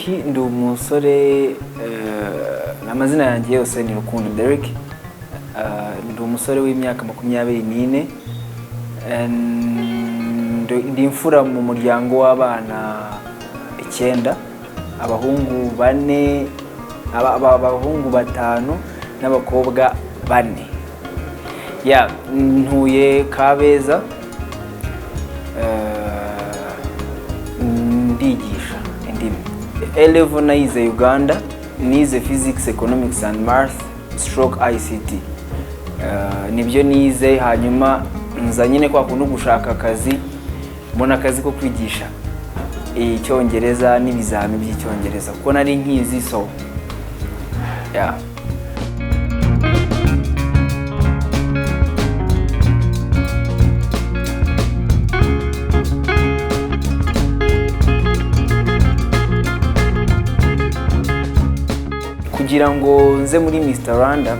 ndi umusore amazina yanjye yose ni Rukundo Derrick. Ndi umusore w'imyaka 24 ndi imfura mu muryango w'abana 9, abahungu 4, abahungu 5 n'abakobwa 4. Ntuye Kabeza, ndigisha indimi. A-level nize Uganda, nize physics, economics and math / ICT. Nibyo nize, hanyuma nza nyine kwa kuntu gushaka akazi, mbona akazi ko kwigisha icyongereza n'ibizami by'icyongereza kuko nari nkizi. So kugira ngo nze muri Mr. Rwanda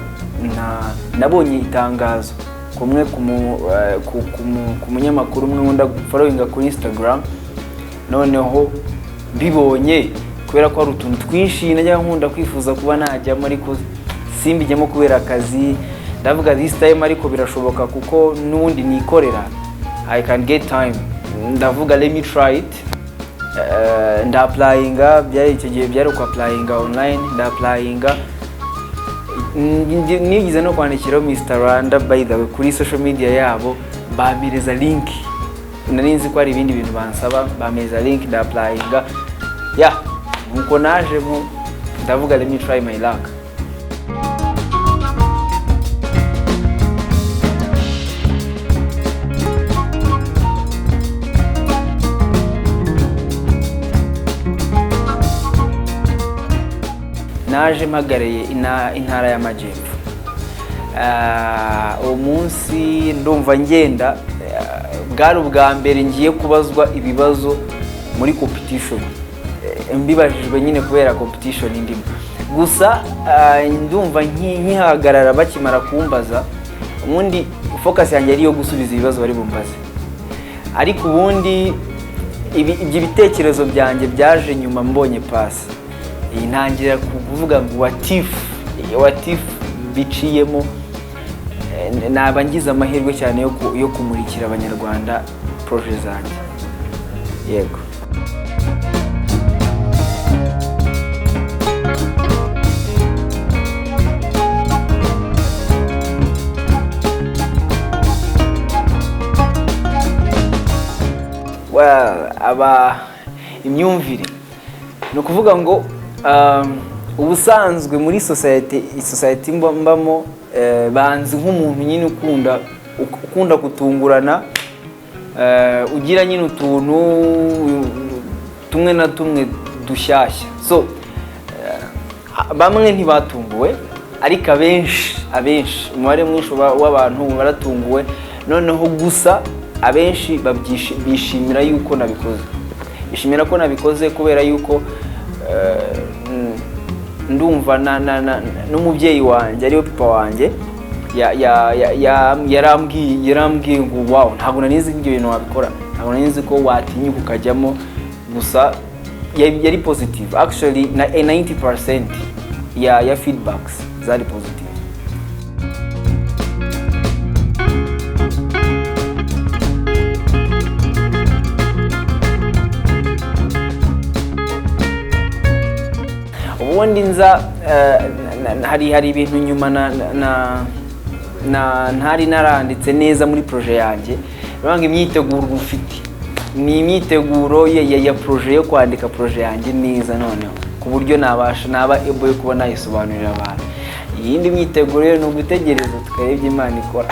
nabonye itangazo kumwe ku munyamakuru umwe nkunda following kuri Instagram. Noneho bibonye kubera ko ari utuntu twinshi najya nkunda kwifuza kuba najyamo, ariko simbijyemo kubera akazi. Ndavuga this time ariko birashoboka kuko nundi nikorera, I can get time. Ndavuga let me try it. Nda-applyinga, byari icyo gihe byari ku applyinga online. Nda-applyinga, nigize no kwandikira Mr. Rwanda by the way kuri social media yabo, bamereza link. Nari nzi ko ari ibindi bintu bansaba, bamereza link, nda-applyinga. Nuko naje ndavuga let me try my luck. Naje mpagareye intara y'Amajyepfo. Umunsi ndumva ngenda, bwari ubwa mbere ngiye kubazwa ibibazo muri competition. Mbibajijwe nyine kubera competition ndimo. Gusa ndumva nkihagarara bakimara kumbaza, ubundi focus yanjye ari yo gusubiza ibibazo bari bumbaze. Ariko ubundi ibyo bitekerezo byanjye byaje nyuma mbonye pass. Intangira kuvuga ngo what if biciyemo, naba ngize amahirwe cyane yo kumurikira abanyarwanda projet zanjye. Yego. Imyumvire no kuvuga ngo ubusanzwe muri society mbamo banzi nk'umuntu nyine ukunda kutungurana, ugira nyine utuntu tumwe na tumwe dushyashya. So bamwe ntibatunguwe, ariko abenshi umubare mwinshi w'abantu baratunguwe. Noneho gusa abenshi bishimira yuko nabikoze, bishimira ko nabikoze kubera yuko ndumva n'umubyeyi wanjye ariwe papa wanjye yarambwiye ngo wow, ntabwo nanizi ibyo bintu wabikora, ntabwo nanizi ko watinyuka ukajyamo. Gusa yari positive actually, 90% ya feedbacks zari positive. Ubundi nza hari ibintu nyuma ntari naranditse neza muri projet yanjye. Banga imyiteguro ufite ni imyiteguro ya projet yo kwandika projet yanjye neza, noneho ku buryo naba able kuba nayisobanurira abantu. Iyindi myiteguro no gutegereza tukareba Imana ikora.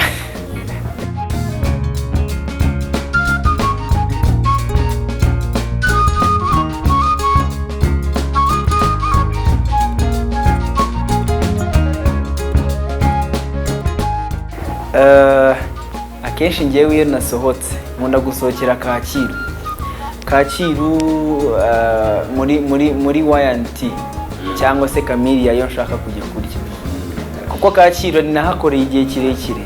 Akenshi ngewe iyo nasohotse nkunda gusohokera Kacyiru muri Y&T cyangwa se Kamiriya iyo nshaka kujya kurya, kuko Kacyiru ni nahakoreye igihe kirekire.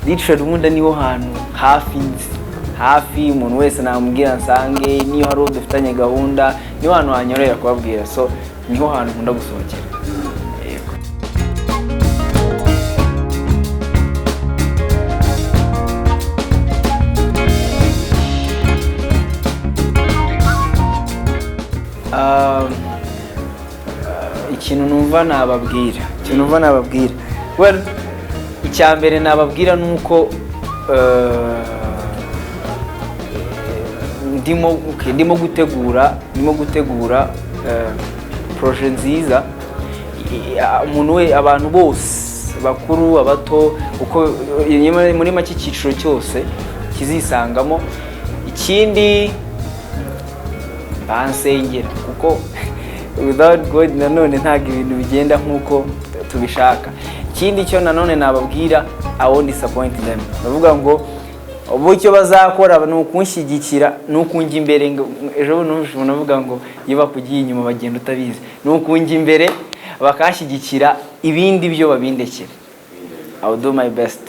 Literally ubundi niho hantu hafi, umuntu wese namubwira nsange, niyo hari udufitanye gahunda, niho hantu hanyorohera kubabwira, so niho hantu nkunda gusohokera. Yego. Ikintu numva nababwira, well, icyambere nababwira nuko ndimo gutegura projet nziza, umuntu we, abantu bose bakuru abato, uko muri make cyiciro cyose kizisangamo. Ikindi bansengera, kuko without God nanone ntago ibintu bigenda nkuko tubishaka. Ikindi cyo nanone nababwira, I won't disappoint them. Bavuga ngo ubucyo bazakora nukunshyigikira, nukunjya imbere. Ejo navuga ngo iyo bakugiye inyuma bagenda utabizi, nukunjya imbere bakanshyigikira, ibindi byo babindekera. I will do my best.